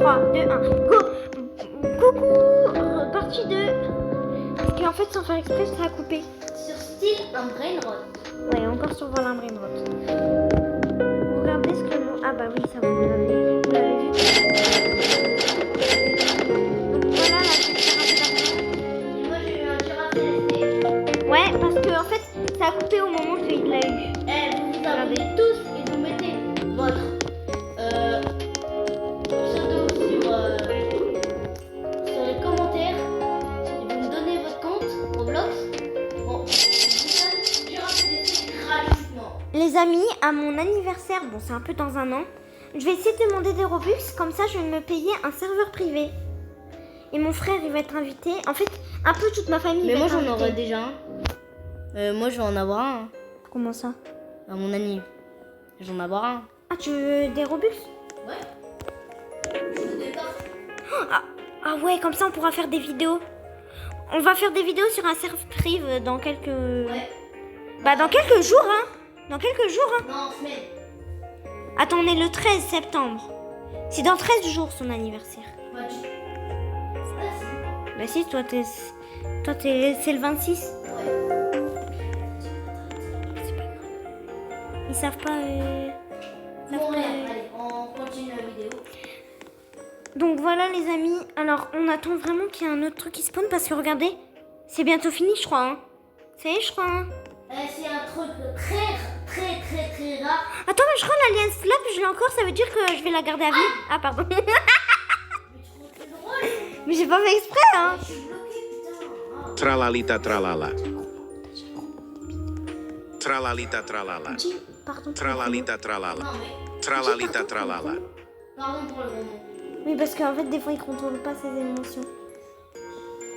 3, 2, 1, go. Coucou, partie 2. Parce qu'en fait, sans faire exprès, ça a coupé. Sur style un brainrot. Ouais, encore sur Voilà un brainrot. Regardez ce que le mot... Ah bah oui, ça vous l'avez vu. Voilà la Moi j'ai eu un girafe LSD. Ouais, parce que en fait, ça a coupé au moment qu'il l'a eu. Vous vous abonnez tous et vous mettez votre pseudo sur les commentaires et vous me donnez votre compte Roblox. Bon, girafe LSD gratuitement. Les amis, à mon anniversaire, bon c'est un peu dans un an, je vais essayer de demander des Robux, comme ça je vais me payer un serveur privé. Et mon frère il va être invité, en fait un peu toute ma famille Mais va moi être j'en invitée. aurai déjà un. Moi je vais en avoir un. Comment ça? À mon anniv. J'en ai avoir un. Ah tu veux des Robux? Ouais. Je vous décor. Ah ouais, comme ça on pourra faire des vidéos. On va faire des vidéos sur un serveur privé dans quelques... Ouais. Bah dans quelques jours hein. Dans quelques jours hein. Non, en semaine. Attends, on est le 13 septembre. C'est dans 13 jours son anniversaire. Bah, Bah si, toi c'est le 26. ouais. Ils savent pas... Bon, rien. Allez, on continue la vidéo. Donc voilà les amis. Alors on attend vraiment qu'il y ait un autre truc qui spawn parce que regardez, c'est bientôt fini je crois. Hein. Ça y est je crois. Hein. C'est un truc très rare. Attends mais je crois l'alien slap je l'ai encore, ça veut dire que je vais la garder à vie. Ah pardon. Mais tu trouves que c'est drôle? Mais j'ai pas fait exprès hein. Je suis bloquée, putain. Tralalita tralala. Tralalita tralala. Dis pardon. Tralalita tralala. Non, mais Tralalita tralala. pardon pour le gros mot. Oui parce qu'en fait des fois il contrôle pas ses émotions.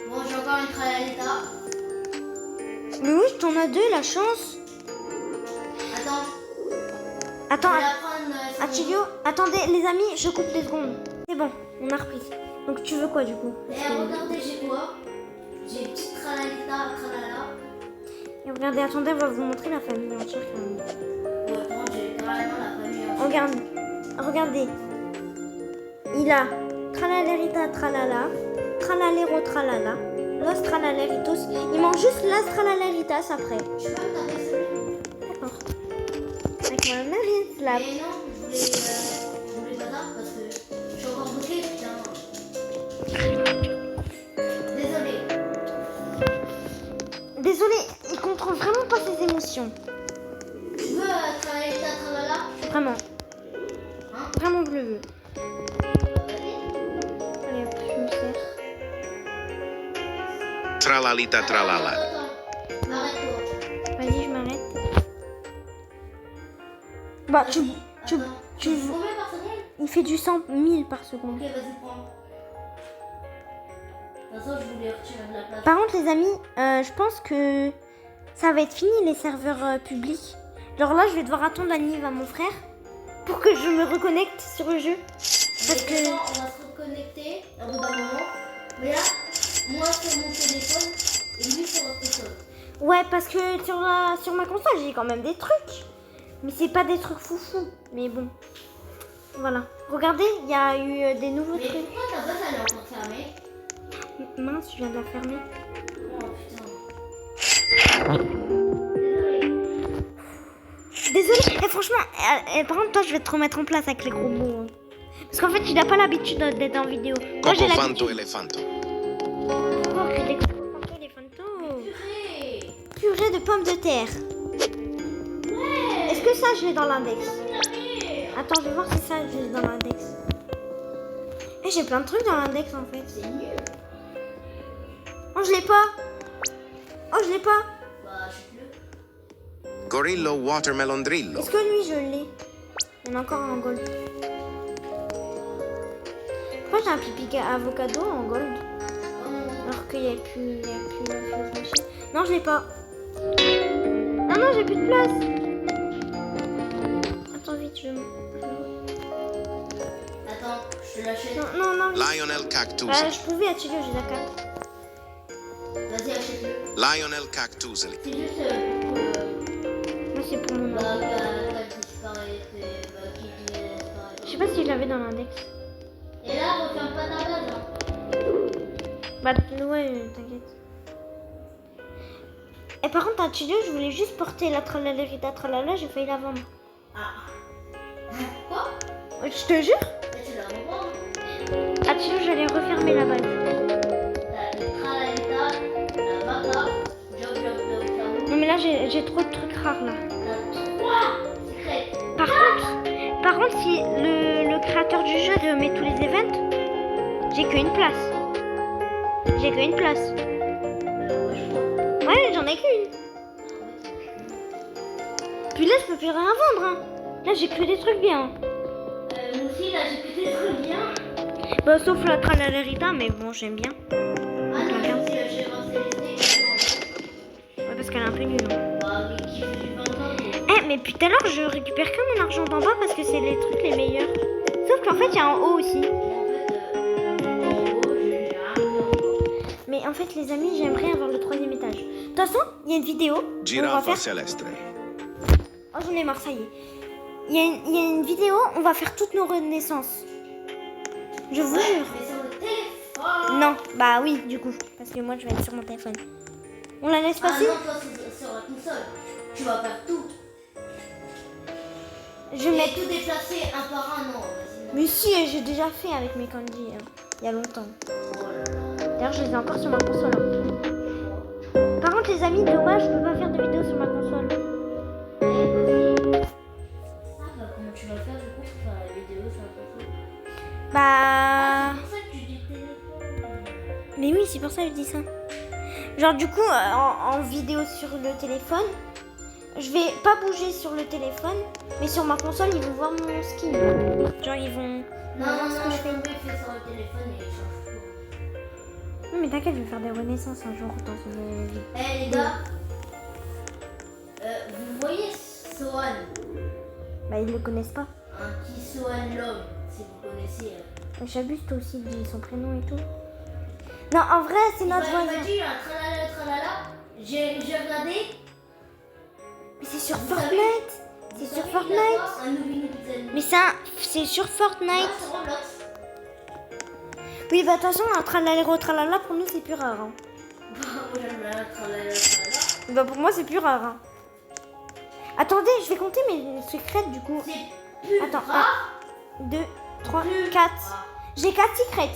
Bon, j'ai encore une tralalita. Mais oui t'en as deux, la chance. Attends. Attends, Je vais la prendre. Attilio, attendez les amis, je coupe les secondes. C'est bon, on a repris. Donc tu veux quoi du coup? Et regardez, j'ai quoi? J'ai une petite tralalita, tralala. Et regardez, attendez, on va vous montrer la famille entière quand même. Ouais, bon, j'ai carrément la famille. Regardez. Il a Tralalerita Tralala, Tralalero Tralala, Los Tralaleritos. Il manque juste Las Tralaleritas après. Je peux me taper celui-là? D'accord. Avec mon alien slap. Mais non, je voulais pas ça parce que je suis encore bloquée, putain. Désolé, il contrôle vraiment pas ses émotions. Tu veux travailler ta tralala? Vraiment. Hein? Vraiment je le veux. Vas-y. Allez hop, je me sers. Tralalita tralala. Attends. Arrête-toi. Vas-y, je m'arrête. Bah, tu Attends. tu- Combien par seconde? il fait du 100 000 par seconde. Ok, vas-y, prends. De toute façon, je voulais retirer de la place. Par contre, les amis, je pense que ça va être fini les serveurs publics. Genre là, je vais devoir attendre la Nive à mon frère pour que je me reconnecte sur le jeu. Parce que... On va se reconnecter au bout d'un moment. Mais là, moi sur mon téléphone et lui sur votre téléphone. Ouais, parce que sur ma console, j'ai quand même des trucs. Mais c'est pas des trucs foufou. Mais bon. Voilà. Regardez, il y a eu des nouveaux Mais trucs. pourquoi ta boîte elle est encore fermée? Mince, je viens de la fermer. Oh putain. Désolée. Désolée, et franchement, par contre, toi, je vais te remettre en place avec les gros mots. Hein. Parce qu'en fait, il a pas l'habitude d'être en vidéo. Moi, j'ai Cocofanto l'habitude. elefanto. Encore que des cocofanto, des fantos. Purée. Purée de pommes de terre. Ouais. Est-ce que ça, je l'ai dans l'index? Purée. Attends, je vais voir si ça, je l'ai dans l'index. Eh, j'ai plein de trucs dans l'index, en fait. C'est nul. Oh, je l'ai pas. Oh, je l'ai pas. Bah, je sais plus. Gorillo watermelon drillo. Est-ce que lui, je l'ai? Il y en a encore un en gold. Pourquoi j'ai un pipi avocado en gold? Oh non. Alors qu'il n'y a plus la machine. Non, je l'ai pas. Ah non, j'ai plus de place. Attends, vite, Attends, je te l'achète. Non. Lionel cactus. Je pouvais attirer, j'ai la carte. Vas-y, achète-le. Lionel cactus. C'est juste pour Moi, c'est pour mon nom. qui disparaît. Je sais pas si je l'avais dans l'index. Et là, referme pas ta base. Hein. Bah ouais, t'inquiète. Et par contre, à Chilio, je voulais juste porter la tralalérita tralala, j'ai failli la vendre. Ah. Quoi? Je te jure, Mais tu la reprends. à Chilio, j'allais refermer la base. T'as le Tralalita, la vaca, Job Job Job Job. Non mais là, j'ai trop de trucs rares là. T'as 3 secrets. Par contre, si le créateur du jeu met tous les events, j'ai qu'une place. J'ai qu'une place. Ouais, je crois. Ouais, j'en ai qu'une. Puis là, je peux plus rien vendre. Hein. Là, j'ai que des trucs bien. Moi aussi, là, j'ai que des trucs bien. Bah, sauf la tralalérita, mais bon, j'aime bien. Ah non, j'ai lancé les steaks. Ouais, parce qu'elle est un peu nulle. Hein. Bah, mais qui fait du 20 ans. Eh, mais puis tout à l'heure, je récupère que mon argent d'en bas parce que c'est les trucs les meilleurs. Sauf qu'en fait, il y a en haut aussi. En haut, j'ai rien. Mais en fait, les amis, j'aimerais avoir le 3e étage. De toute façon, il y a une vidéo. où on va Giraffa faire... celeste. Oh, j'en ai marre, ça y est. Il y a une vidéo, on va faire toutes nos renaissances. Je vous jure. Mais sur le téléphone. Non, bah oui, du coup. Parce que moi, je vais être sur mon téléphone. On la laisse Ah passer? non, toi, c'est sur la console. Tu vas faire tout. Je vais Mais mettre... tout déplacer un par un, non. Vas-y. Mais si, j'ai déjà fait avec mes candies. Hein, il y a longtemps. Oh là là. D'ailleurs, je les ai encore sur ma console. Hein. Par contre, les amis, dommage, je peux pas faire de vidéo sur ma console. Ah bah comment tu vas faire du coup pour faire la vidéo sur la console? Bah... C'est pour ça que tu dis téléphone. Mais oui, c'est pour ça que je dis ça. Genre, du coup, en vidéo sur le téléphone, je vais pas bouger sur le téléphone, mais sur ma console, ils vont voir mon skin. Genre, ils vont... Non, non, non, je fais sur le téléphone et il change tout. Non, mais t'inquiète, je vais faire des renaissances un jour dans une vie. Eh les gars, vous voyez Sohan, Bah, ils le connaissent pas. un petit Sohan l'homme, si vous connaissez. J'abuse, toi aussi, de son prénom et tout. Non, en vrai, c'est notre Il m'a voisin. dit un tralala tralala, j'ai regardé. Mais c'est sur Vous savez- Fortnite. vous C'est sur savez, Fortnite. il y a quoi un Noob Noob. Mais ça, c'est sur Non, Fortnite. c'est Roblox. Oui, bah, de toute façon, un tralala tralala, pour nous, c'est plus rare. Hein. Moi j'aime bien tralala tralala. Bah, pour moi, c'est plus rare. Hein. Attendez, je vais compter mes secrets, du coup. C'est plus Attends, rare. 2, 3, Plus 4. rare. J'ai 4 secrets.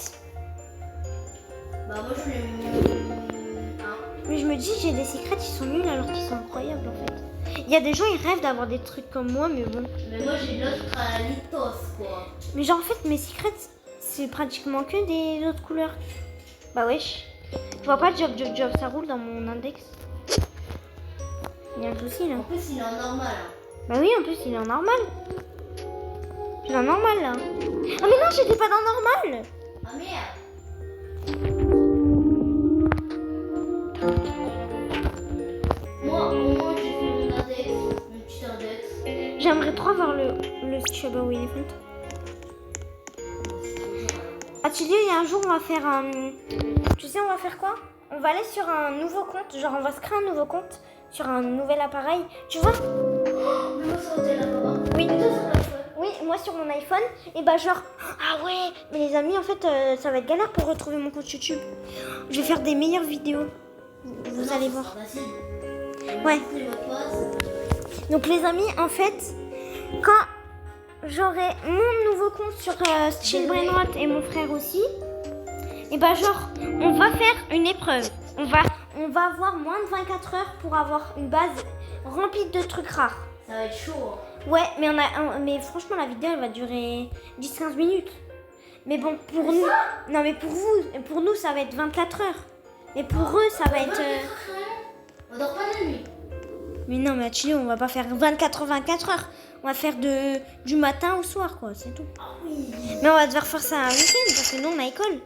Bah moi je l'ai mis un. Mais je me dis, j'ai des secrets qui sont nuls alors qu'ils sont incroyables, en fait. Il y a des gens, ils rêvent d'avoir des trucs comme moi, mais bon. Mais moi j'ai l'autre tralalitos quoi. Mais genre, en fait, mes secrets, c'est pratiquement que des autres couleurs. Bah, wesh. Je vois pas le job, ça roule dans mon index. Il y a un souci, là. En plus il est en normal. Hein. Bah oui, en plus, il est en normal. Je suis en normal, là. Ah, mais non, j'étais pas dans normal. Ah merde. Moi au moins j'ai fait mon index, mon petit index. J'aimerais trop avoir le Shadow Elephant. Ah, tu dis, il y a un jour, on va faire un... Tu sais, on va faire quoi? On va aller sur un nouveau compte. Genre, on va se créer un nouveau compte sur un nouvel appareil. Tu vois? Mais moi sur le téléphone. Oui. Et toi sur l'iPhone. Oui, moi sur mon iPhone. Et bah, genre... Ah ouais. Mais les amis, en fait, ça va être galère pour retrouver mon compte YouTube. Je vais faire des meilleures vidéos. Vous allez voir. Facile. Ouais. Les mots de passe. Donc les amis, en fait, quand j'aurai mon nouveau compte sur Steel Brainrot et mon frère aussi, et bah genre, on va faire une épreuve. On va avoir moins de 24 heures pour avoir une base remplie de trucs rares. Ça va être chaud. Hein. Ouais, mais franchement, la vidéo, elle va durer 10-15 minutes. Mais bon, pour nous... Non, mais pour nous, ça va être 24 heures. Mais pour eux, ça va être... On dort pas la nuit. Mais non, mais Chilo, on va pas faire 24 heures. On va faire du matin au soir, quoi, c'est tout. Ah oui. Mais on va devoir faire ça un week-end parce que nous, on a école.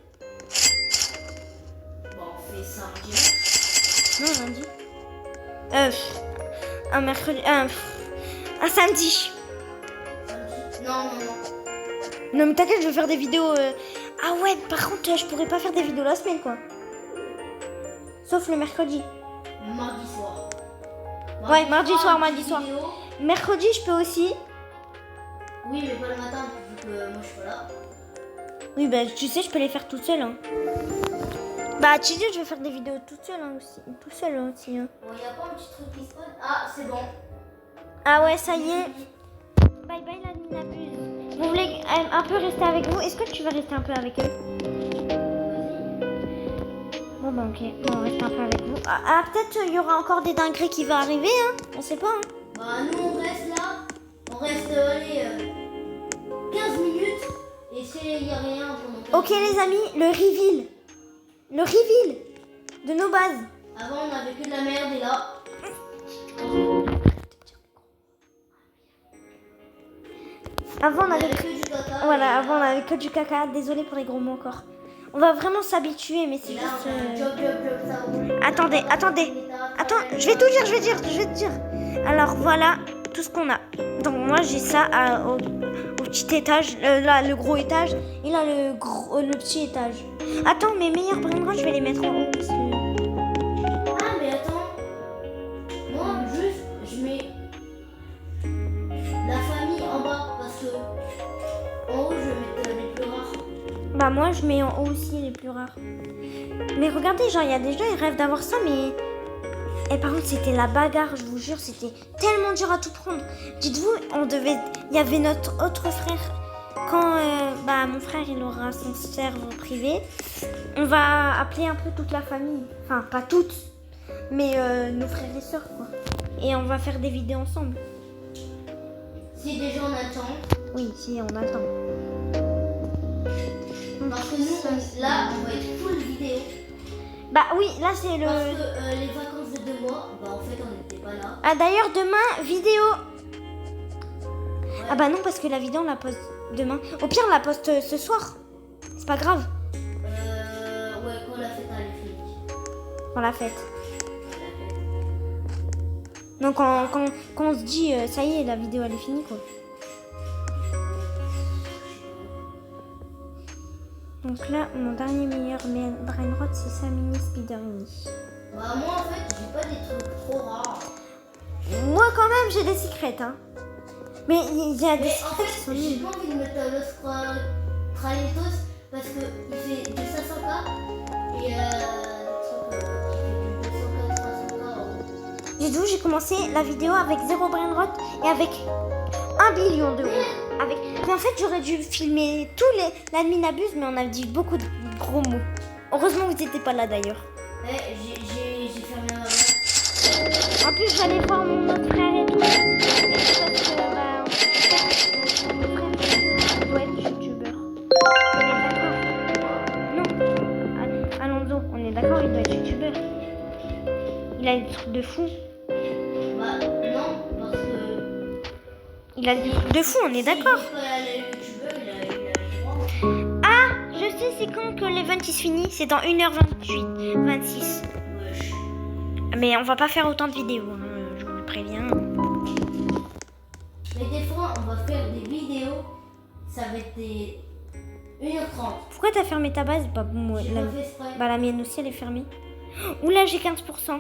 Bon, on fait ça un dimanche. Non, lundi. Un mercredi. Un samedi. Non, non, non. Non, mais t'inquiète, je vais faire des vidéos. Ah ouais, par contre, je pourrais pas faire des vidéos la semaine, quoi. Sauf le mercredi. Mardi soir. Ouais, mardi soir. Vidéo. Mercredi, je peux aussi. Oui, mais pas le matin, vu que moi je suis pas là. Oui, bah tu sais, je peux les faire toute seule. Hein. Bah, tu dis, je vais faire des vidéos toute seule hein, aussi. Tout seul aussi. Hein. Bon, y a pas un petit truc qui spawn? Ah, c'est bon. Ah ouais, ça y est. Bye bye l'admin abuse. Vous voulez un peu rester avec vous? Est-ce que tu veux rester un peu avec eux? Bon bah ok, bon, on reste un peu avec vous. Ah, peut-être il y aura encore des dingueries qui vont arriver, hein. On sait pas, hein. Bah, nous, on reste là. On reste, allez, 15 minutes. Et s'il y a rien pendant 15 Ok les amis, le reveal. Le reveal de nos bases. Avant, on avait que de la merde et là. Avant on On avait avait que du caca. voilà, avant on avait que du caca. Désolé pour les gros mots encore. On va vraiment s'habituer, mais c'est Et là, juste. on a job, ça roule. Attendez. Attends, je vais tout dire. Alors voilà tout ce qu'on a. Donc moi j'ai ça au petit étage, là le gros étage et là le petit étage. Attends, mes meilleurs brainrots, je vais les mettre en haut parce que... Ah, mais attends. Moi, juste, je mets la famille en bas parce que en haut, je vais mettre les plus rares. Bah moi je mets en haut aussi les plus rares. Mais regardez, genre il y a des gens ils rêvent d'avoir ça mais... Et par contre c'était la bagarre, je vous jure, c'était tellement dur à tout prendre. Dites-vous, il y avait notre autre frère. Quand mon frère il aura son serveur privé, on va appeler un peu toute la famille. Enfin pas toutes, mais nos frères et sœurs quoi. Et on va faire des vidéos ensemble. Si déjà on attend. Oui, si on attend. Parce que nous, là, on va être full vidéo. Bah oui, là c'est le... Parce que les vacances de 2 mois, bah en fait, on n'était pas là. Ah d'ailleurs demain, vidéo. Ah bah non parce que la vidéo on la poste demain. Au pire on la poste ce soir. C'est pas grave. Ouais, quand la fête elle est finie. On l'a faite. Donc quand on se dit ça y est la vidéo elle est finie quoi. Donc là mon dernier meilleur brainrot c'est ça mini Spiderini. Bah moi en fait, j'ai pas des trucs trop rares. Moi quand même j'ai des secrets hein. Mais il y a des Mais en secrets qui sont fait, j'ai nuls. pas envie de mettre Los Tralitos parce que il fait du 500k et qui fait du 200k, 300k. Dites-vous j'ai commencé la vidéo avec 0 brainrot et avec 1 billion d'euros. Mais en fait j'aurais dû filmer tous les l'admin abuse mais on a dit beaucoup de gros mots. Heureusement vous n'étiez pas là d'ailleurs. J'ai fermé ma boîte. En plus j'allais voir mon autre frère et tout. Et parce que mon frère doit être youtubeur. On est d'accord? Non. Alonso, on est d'accord, il doit être youtubeur. Il a des trucs de fou. Bah non, parce que Il a des trucs de fou, on est d'accord. s'il veut pas aller youtubeur, il a le droit. Ah, je sais c'est quand que l'event il se finit. C'est dans 1h28, 26. Wesh. Mais on va pas faire autant de vidéos, hein, je vous le préviens. Mais des fois, on va faire des vidéos, ça va être des 1h30. Pourquoi t'as fermé ta base? Bah, bon, J'ai la, pas fait exprès. bah, la mienne aussi elle est fermée. Oula, j'ai 15%.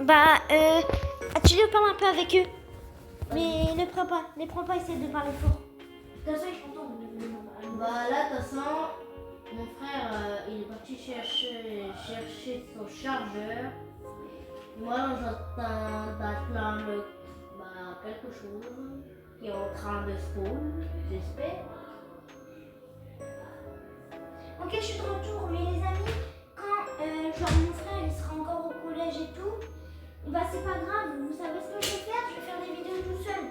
Bah, tu veux parler un peu avec eux? Mais ne prends pas, essaie de parler fort. De toute façon, ils sont Bah là, de toute façon, mon frère, il est parti chercher son chargeur. Moi, j'entends d'appeler quelque chose qui est en train de spawn, j'espère. Ok, je suis de retour, mais les amis, quand genre mon frère il sera encore au collège et tout, bah c'est pas grave, vous savez ce que je vais faire? Je vais faire des vidéos tout seul.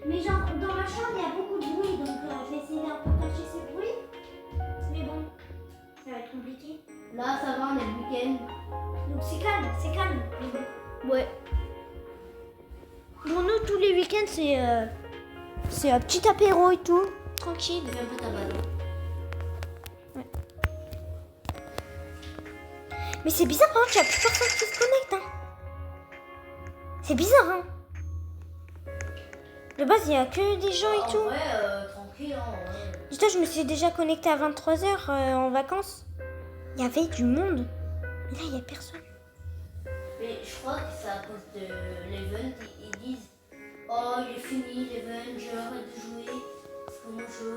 Mais genre dans ma chambre il y a beaucoup de bruit, donc je vais essayer un peu de cacher ces bruits. Mais bon, ça va être compliqué. Là, ça va, on est le week-end. Donc c'est calme, c'est calme. Ouais. Pour nous tous les week-ends c'est un petit apéro et tout, tranquille. Fais un peu ta balle. Mais c'est bizarre, hein, tu as plus personne qui se connecte. Hein. C'est bizarre, hein. De base, il n'y a que des gens et tout. En vrai, tranquille, hein. Ouais. Dis-toi, je me suis déjà connectée à 23h en vacances. Il y avait du monde. Mais là, il n'y a personne. Mais je crois que c'est à cause de l'event. Ils disent, oh, il est fini l'event, je arrête de jouer.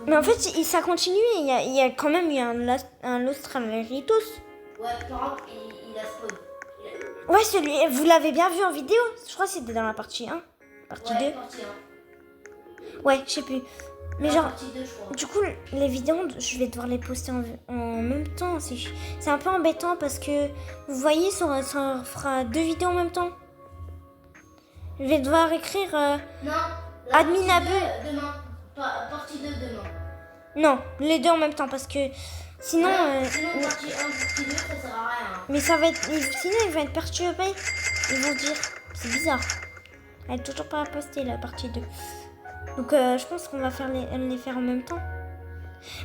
Mais en fait, ça continue. Il y a quand même eu un Lost Traveleritos. Ouais, par contre, il a spawn. Ouais, celui, vous l'avez bien vu en vidéo. Je crois que c'était dans la partie 1. Partie 2. Partie 1. Ouais, je sais plus. Mais La genre, partie 2, je crois. du coup, les vidéos, je vais devoir les poster en même temps. C'est un peu embêtant parce que, vous voyez, ça fera 2 vidéos en même temps. Je vais devoir écrire Non, admin partie Abu. 2 demain. Partie 2 demain. Non, les 2 en même temps parce que sinon... Sinon, partie 1, partie 2, ça sert à rien. mais ça va être... Sinon, ils vont être perturbés. Ils vont se dire, c'est bizarre. Elle est toujours pas postée la partie 2. Donc je pense qu'on va faire les faire en même temps.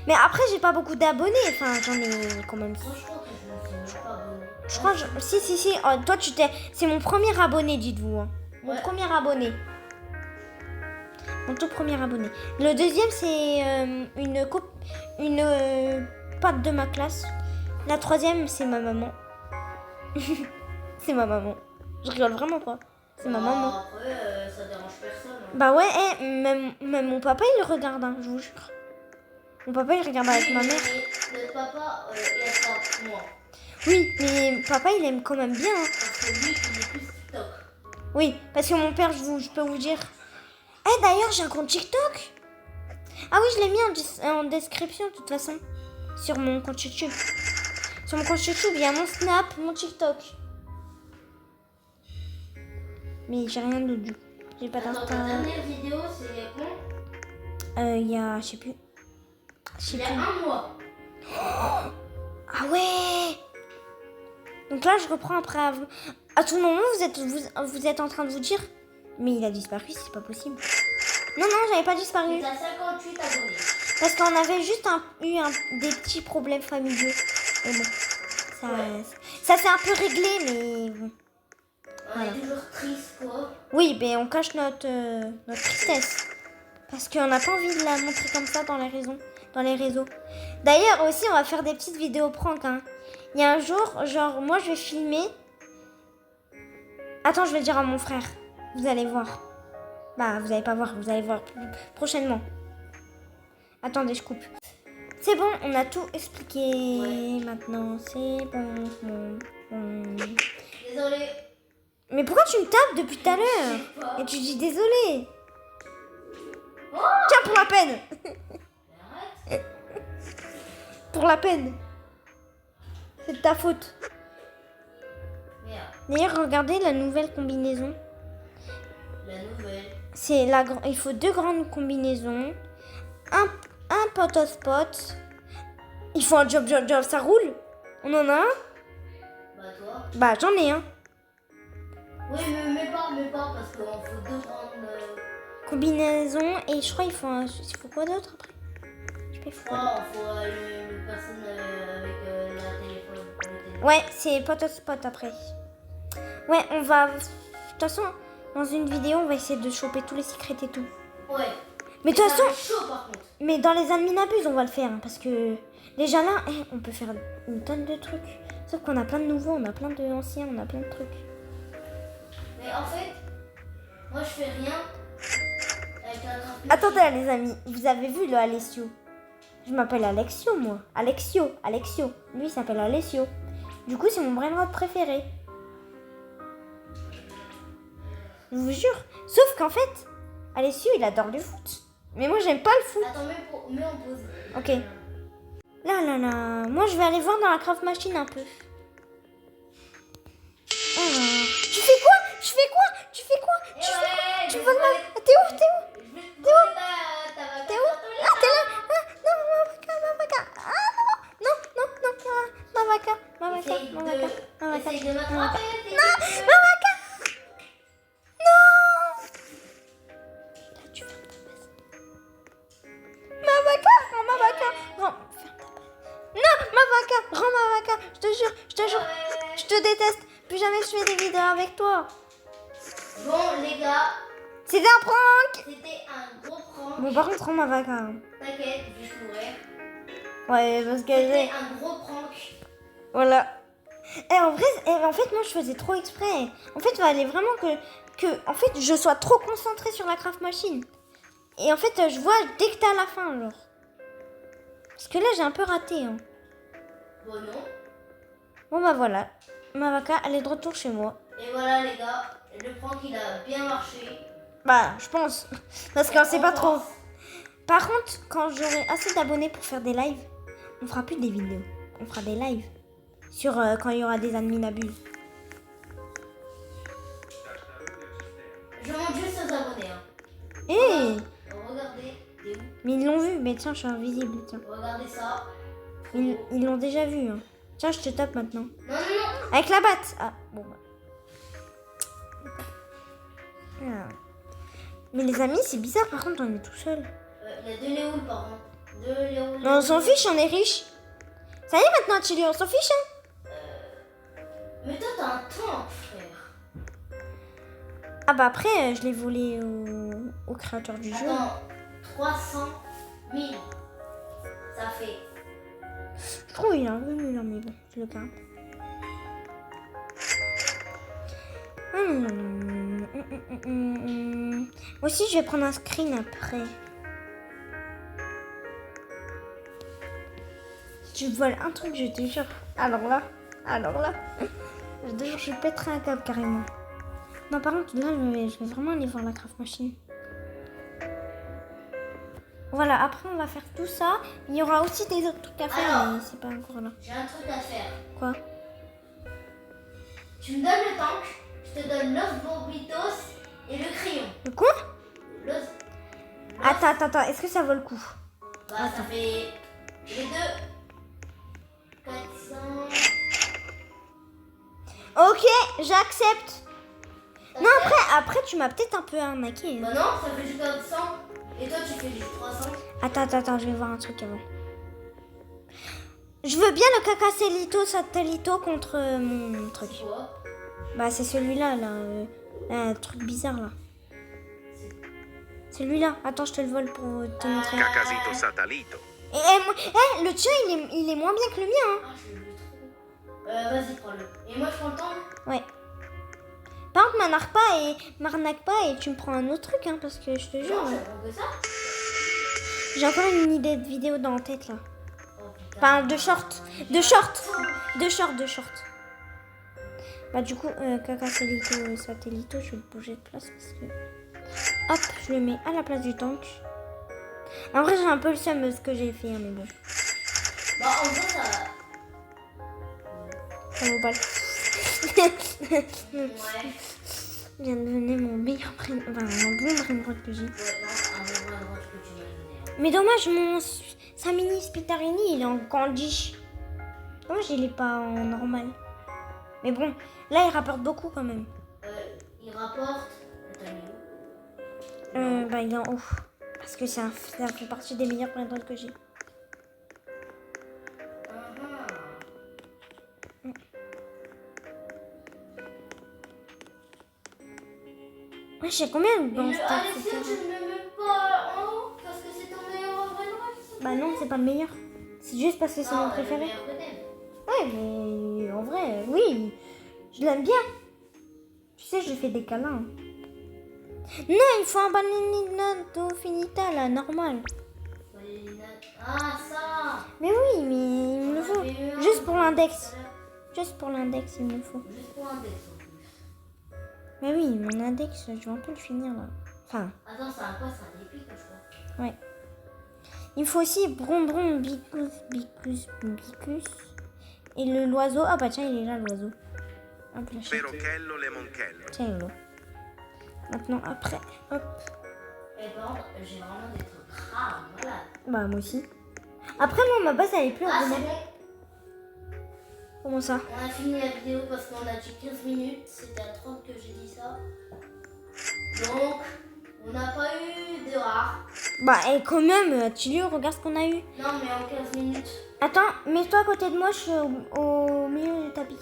Mais après, j'ai pas beaucoup d'abonnés. Enfin, j'en ai quand même... Moi, je crois que je me suis même pas abonné. Je crois que... Si. Oh, toi, c'est mon premier abonné, dites-vous. Hein. Mon Ouais. premier abonné. Mon tout premier abonné. Le deuxième, c'est une pote de ma classe. La troisième, c'est ma maman. C'est ma maman. Je rigole vraiment pas. C'est ma maman. Après, ça dérange personne. Hein. Bah ouais, même mon papa, il le regarde, hein, je vous jure. Mon papa, il regarde avec ma mère. Mais le papa, il attend moi. Oui, mais papa, il aime quand même bien. Hein. Parce que lui, il est plus TikTok. Oui, parce que mon père, je peux vous dire... Eh, d'ailleurs, j'ai un compte TikTok. Ah oui, je l'ai mis en description, de toute façon. Sur mon compte YouTube. Sur mon compte YouTube, il y a mon Snap, mon TikTok. Mais j'ai rien d'autre du coup. J'ai pas Attends, d'Insta. ta dernière vidéo, c'est quand? Il y a, je sais plus. Il y a un mois. Ah ouais. Donc là, je reprends après à vous. À tout moment, vous êtes en train de vous dire, mais il a disparu, c'est pas possible. Non, j'avais pas disparu. Et t'as 58 abonnés. Parce qu'on avait juste eu des petits problèmes familiaux. Et bon, ça s'est un peu réglé, mais bon. On est toujours triste, quoi. Oui, mais on cache notre tristesse. Parce qu'on n'a pas envie de la montrer comme ça dans les réseaux. D'ailleurs, aussi, on va faire des petites vidéos prank. Hein. Il y a un jour, genre, moi, je vais filmer. Attends, je vais le dire à mon frère. Vous allez voir. Bah, vous allez pas voir, vous allez voir prochainement. Attendez, je coupe. C'est bon, on a tout expliqué. Ouais. Maintenant, c'est bon. Désolé. Mais pourquoi tu me tapes depuis tout à l'heure? Je sais pas. Et tu dis désolé. Oh, Tiens, pour la peine. arrête. Pour la peine. C'est de ta faute. Merde. D'ailleurs, regardez la nouvelle combinaison. La nouvelle. C'est il faut 2 grandes combinaisons. Un pot au spot. Il faut un job, ça roule. On en a un? Bah, toi. Bah, j'en ai un. Oui, mais pas, parce qu'on faut 2 grandes. Combinaison. Et je crois il faut quoi d'autre après? Je sais pas, il faut quoi d'autre. Il faut une personne avec la téléphone. Le téléphone. Ouais, c'est pot au spot après. Ouais, on va... De toute façon, dans une vidéo, on va essayer de choper tous les secrets et tout. Ouais. Mais de toute Ça façon, va être chaud, par contre. mais dans les admin abuse, on va le faire. Hein, parce que déjà là, on peut faire une tonne de trucs. Sauf qu'on a plein de nouveaux, on a plein d'anciens, on a plein de trucs. Mais en fait, moi, je fais rien avec la graphique. Attendez les amis, vous avez vu le Alessio? Je m'appelle Alexio moi. Alexio. Lui il s'appelle Alessio. Du coup c'est mon brainrot préféré. Je vous jure. Sauf qu'en fait, Alessio il adore le foot. Mais moi j'aime pas le foot. Attends, mets en pause. Ok. Là. Moi je vais aller voir dans la craft machine un peu. Alors. Tu fais quoi? Tu voles ma... T'es où? T'es où? Ah, t'es là? Ah, non, ma vaca. Ah, non, ma vaca. Essaye de m'attraper. Non, ma vaca. Non. Là, tu fermes ta base. Ma vaca. Rends ma vaca. Ferme ta base. Non, ma vaca. Rends ma vaca. Je te jure. Je te déteste. Plus jamais je fais des vidéos avec toi. Bon, les gars, C'était un prank. c'était un gros prank. Bon, par contre, rends ma vaca. Hein. T'inquiète, je vais t'ouvrir. Ouais, parce que C'était un gros prank. voilà. Et en fait, moi, je faisais trop exprès. En fait, il fallait vraiment en fait, je sois trop concentrée sur la craft machine. Et en fait, je vois dès que t'es à la fin, genre. Parce que là, j'ai un peu raté. Hein. Bon, non. Bon, bah voilà. Ma vaca, elle est de retour chez moi. Et voilà, les gars. Le prank, il a bien marché. Bah, je pense. Parce qu'on sait pas trop. Par contre, quand j'aurai assez d'abonnés pour faire des lives, on fera plus des vidéos. On fera des lives. Sur quand il y aura des admins abus. Je montre juste aux abonnés. Hein. Hé Regardez. T'es où? Mais ils l'ont vu. Mais tiens, je suis invisible. Tiens. Regardez ça. Ils l'ont déjà vu. Hein. Tiens, je te tape maintenant. Non, non, non. Avec la batte. Ah, bon. Bah. Ah. Mais les amis, c'est bizarre. Par contre, on est tout seul. Il y a deux Léouls, par contre. Deux Léouls. Non, on s'en fiche, on est riche. Ça y est maintenant, Chili, on s'en fiche. Hein. Mais toi, t'as un tank, frère. Ah bah après, je l'ai volé au créateur du jeu. Attends, 300 000. Ça fait. Je trouve il est revenu là, mais bon, je le garde. Moi aussi, je vais prendre un screen après. Si tu voles un truc, je te jure. Alors là, je te jure, je pèterai un câble carrément. Non, par contre, là, je vais vraiment aller voir la craft machine. Voilà, après, on va faire tout ça. Il y aura aussi des autres trucs à faire, Alors, mais c'est pas encore là. J'ai un truc à faire. Quoi? Tu me donnes le tank, je te donne l'os Bourbitos et le crayon. Le quoi? L'os. Attends, est-ce que ça vaut le coup? Bah, ça fait les deux. 400. Ok, j'accepte. Non, après, tu m'as peut-être un peu arnaqué. Hein. Bah non, ça fait juste 400. Et toi, tu fais juste 300. Attends, je vais voir un truc avant. Je veux bien le cacacélito satellito contre mon truc. C'est quoi? Bah, c'est celui-là, là. Un truc bizarre, là. Celui-là. Attends, je te le vole pour te montrer. Cacasito Satellito. Et le tien, il est moins bien que le mien. Hein. Ah, je l'ai vu trop. Vas-y, prends-le. Et moi, je prends le tank. Ouais. Par contre, m'arnaque pas et tu me prends un autre truc, hein, parce que je te jure. Non, je prends que ça. J'ai encore une idée de vidéo dans la tête, là. Oh, putain. Enfin, de short. De short. Bah, du coup, cacacélito satellito, je vais le bouger de place parce que. Hop, je le mets à la place du tank. En vrai, j'ai un peu le seum de ce que j'ai fait, hein, mais bon. Bah, en vrai, ça. Ça vaut pas le Ouais. Je viens de donner mon meilleur brain... Enfin, mon bon brain que j'ai. Ouais, non, un bon endroit que tu m'as donné. Hein. Mais dommage, mon Samini Spitarini, il est en candy. Dommage, il est pas en normal. Mais bon, là, il rapporte beaucoup quand même. Il rapporte. Attends, il est où? Bah, il est en haut. Parce que ça fait partie des meilleurs brain que j'ai. Ouais, j'ai combien de bons stars, Alexis, tu ne me mets pas en haut parce que c'est ton meilleur vrai noir. Bah non, c'est pas le meilleur. C'est juste parce que c'est mon préféré. Ouais, Ouais, mais en vrai, oui. Je l'aime bien. Tu sais, je lui fais des câlins. Non, il faut un ballerinato finita, là, normal. Ah, ça. Mais oui, mais il me le faut. Juste pour l'index. Juste pour l'index, il me le faut. Juste pour l'index. Mais oui, mon index, je vais un peu le finir, là. Enfin, Attends, c'est un quoi? C'est un épique, je crois. ouais. Il faut aussi bronbron, bicus. Et l'oiseau. Ah bah tiens, il est là, l'oiseau. Hop, là, Perochello Lemonchello. tiens-le. Maintenant, après, hop. Et bon, j'ai vraiment des trucs rares, voilà. Bah, moi aussi. Après, moi, ma base, elle est plus Ah, c'est ordinaire. bon. Comment ça? On a fini la vidéo parce qu'on a dit 15 minutes. C'était à 30 que j'ai dit ça. Donc, on n'a pas eu de rare. Bah, et quand même, Tilio, regarde ce qu'on a eu. Non, mais en 15 minutes. Attends, mets-toi à côté de moi, je suis au milieu du tapis.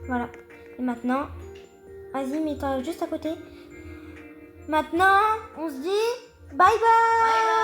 Voilà. Et maintenant, vas-y, mets-toi juste à côté. Maintenant, on se dit bye bye. Bye bye.